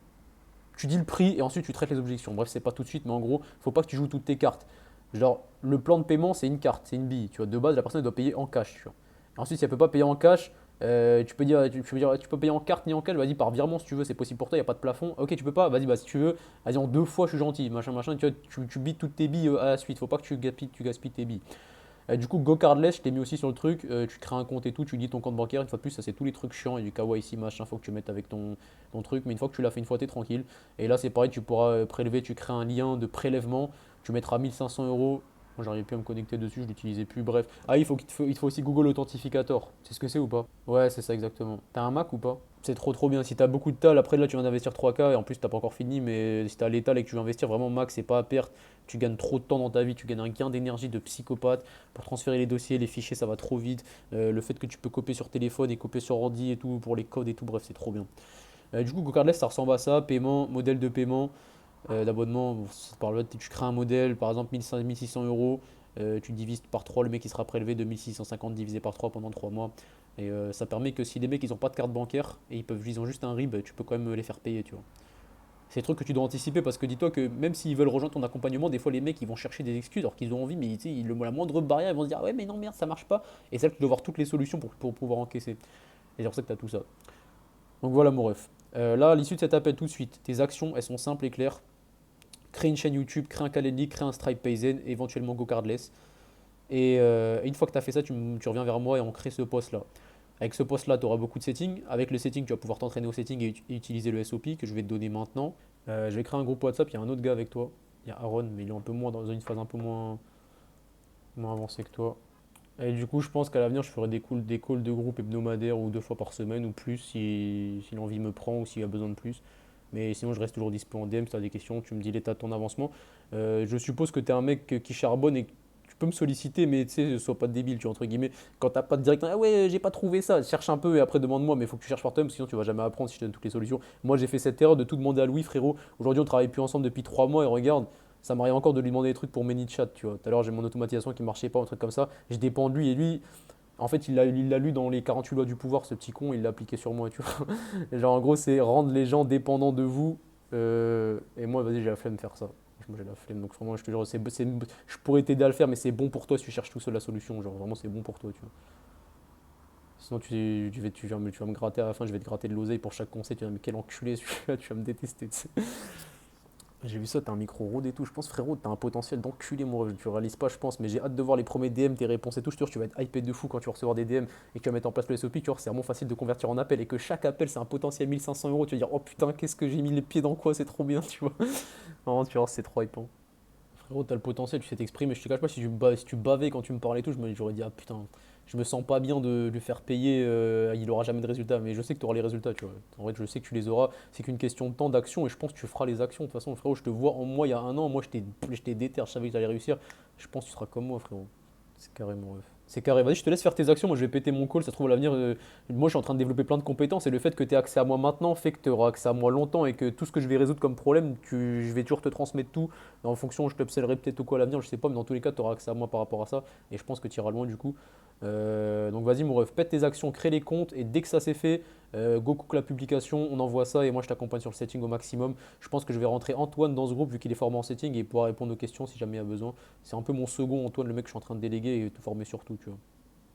tu dis le prix et ensuite tu traites les objections. Bref, c'est pas tout de suite, mais en gros, faut pas que tu joues toutes tes cartes. Genre, le plan de paiement, c'est une carte, c'est une bille. Tu vois, de base, la personne elle doit payer en cash. Tu vois. Ensuite, si elle peut pas payer en cash, tu peux payer en carte ni en cash, vas-y par virement si tu veux, c'est possible pour toi, il n'y a pas de plafond. Ok, tu peux pas, vas-y, bah si tu veux, vas-y en 2 fois, je suis gentil, machin, machin, tu vois, tu bides toutes tes billes à la suite, faut pas que tu gaspilles tes billes. Du coup, Go Cardless, je t'ai mis aussi sur le truc, tu crées un compte et tout, tu dis ton compte bancaire, une fois de plus, ça c'est tous les trucs chiants, et du KYC, machin, faut que tu mettes avec ton truc, mais une fois que tu l'as fait une fois, t'es tranquille. Et là, c'est pareil, tu pourras prélever, tu crées un lien de prélèvement, tu mettras 1 500 euros. Moi, j'arrive plus à me connecter dessus, je l'utilisais plus, bref. Ah, il te faut aussi Google Authentificator. C'est ce que c'est ou pas? Ouais, c'est ça exactement. T'as un Mac ou pas? C'est trop trop bien. Si t'as beaucoup de tal, après là tu viens d'investir 3K et en plus t'as pas encore fini, mais si t'as l'étal et que tu veux investir vraiment max, c'est pas à perte. Tu gagnes trop de temps dans ta vie, tu gagnes un gain d'énergie de psychopathe. Pour transférer les dossiers, les fichiers, ça va trop vite. Le fait que tu peux copier sur téléphone et copier sur ordi et tout pour les codes et tout, bref, c'est trop bien. Du coup, GoCardless, ça ressemble à ça. Paiement, modèle de paiement, d'abonnement. Bon, tu crées un modèle, par exemple 1600 euros. Tu divises par 3 le mec qui sera prélevé de 1650 divisé par 3 pendant 3 mois. Et ça permet que si les mecs ils ont pas de carte bancaire et ils ont juste un RIB, tu peux quand même les faire payer, tu vois. C'est des trucs que tu dois anticiper parce que dis-toi que même s'ils veulent rejoindre ton accompagnement, des fois les mecs ils vont chercher des excuses alors qu'ils ont envie, mais tu sais, la moindre barrière ils vont se dire ah ouais mais non merde ça marche pas. Et c'est là que tu dois voir toutes les solutions pour pouvoir encaisser. Et c'est pour ça que tu as tout ça. Donc voilà mon ref. Là, à l'issue de cet appel tout de suite, tes actions elles sont simples et claires. Crée une chaîne YouTube, crée un Calendly, crée un Stripe Payzen, et éventuellement GoCardless. Et une fois que tu as fait ça, tu reviens vers moi et on crée ce post-là. Avec ce post-là, tu auras beaucoup de settings. Avec le setting, tu vas pouvoir t'entraîner au setting et utiliser le SOP que je vais te donner maintenant. Je vais créer un groupe WhatsApp. Il y a un autre gars avec toi. Il y a Aaron, mais il est un peu moins dans une phase un peu moins avancée que toi. Et du coup, je pense qu'à l'avenir, je ferai des calls de groupe hebdomadaires ou 2 fois par semaine ou plus si l'envie me prend ou s'il y a besoin de plus. Mais sinon, je reste toujours dispo en DM si tu as des questions, tu me dis l'état de ton avancement. Je suppose que tu es un mec qui charbonne et que tu peux me solliciter, mais tu sais, sois pas débile, tu vois, entre guillemets. Quand t'as pas de direct, ah ouais, j'ai pas trouvé ça, cherche un peu et après demande-moi, mais il faut que tu cherches par toi-même, sinon tu vas jamais apprendre si je te donne toutes les solutions. Moi, j'ai fait cette erreur de tout demander à Louis, frérot. Aujourd'hui, on travaille plus ensemble depuis 3 mois et regarde, ça m'arrive encore de lui demander des trucs pour ManyChat, tu vois. Tout à l'heure, j'ai mon automatisation qui marchait pas, un truc comme ça. Je dépends de lui et lui, en fait, il l'a lu dans les 48 lois du pouvoir, ce petit con, il l'a appliqué sur moi, tu vois. Et genre, en gros, c'est rendre les gens dépendants de vous. Et moi, vas-y, j'ai la flemme de faire ça. Moi, j'ai la flemme. Donc, vraiment, je te jure, je pourrais t'aider à le faire, mais c'est bon pour toi si tu cherches tout seul la solution. Genre, vraiment, c'est bon pour toi, tu vois. Sinon, tu vas me gratter à la fin, je vais te gratter de l'oseille pour chaque conseil. Tu vas me dire, mais quel enculé celui-là, tu vas me détester, tu sais. J'ai vu ça, t'as un micro rôde et tout. Je pense, frérot, t'as un potentiel d'enculé, moi. Tu réalises pas, je pense. Mais j'ai hâte de voir les premiers DM, tes réponses et tout. Je te jure, tu vas être hypé de fou quand tu vas recevoir des DM et que tu vas mettre en place le SOP. Tu vois, c'est vraiment facile de convertir en appel et que chaque appel, c'est un potentiel 1500 euros. Tu vas dire, oh putain, qu'est-ce que j'ai mis les pieds dans quoi, c'est trop bien, tu vois. Vraiment, tu vois, c'est trop hypant. Frérot, t'as le potentiel, tu sais t'exprimer. Je te cache pas, si tu bavais quand tu me parlais et tout, j'aurais dit, ah putain, je me sens pas bien de lui faire payer, il aura jamais de résultats. Mais je sais que tu auras les résultats, tu vois. En vrai, je sais que tu les auras. C'est qu'une question de temps, d'action, et je pense que tu feras les actions. De toute façon, frérot, je te vois en moi il y a un an, moi je t'ai déter, je savais que j'allais réussir. Je pense que tu seras comme moi, frérot. C'est carrément ref. C'est carré. Vas-y, je te laisse faire tes actions. Moi, je vais péter mon call. Ça se trouve, à l'avenir, moi, je suis en train de développer plein de compétences. Et le fait que tu aies accès à moi maintenant fait que tu auras accès à moi longtemps. Et que tout ce que je vais résoudre comme problème, je vais toujours te transmettre tout. En fonction, je t'obsèderai peut-être ou quoi à l'avenir, je sais pas. Mais dans tous les cas, tu auras accès à moi par rapport à ça. Et je pense que tu iras loin du coup. Donc, vas-y, mon ref, pète tes actions, crée les comptes. Et dès que ça c'est fait, go cook la publication. On envoie ça. Et moi, je t'accompagne sur le setting au maximum. Je pense que je vais rentrer Antoine dans ce groupe vu qu'il est formé en setting et il pourra répondre aux questions si jamais il y a besoin. C'est un peu mon second Antoine, le mec que je suis en train de déléguer et te former sur tout, tu vois.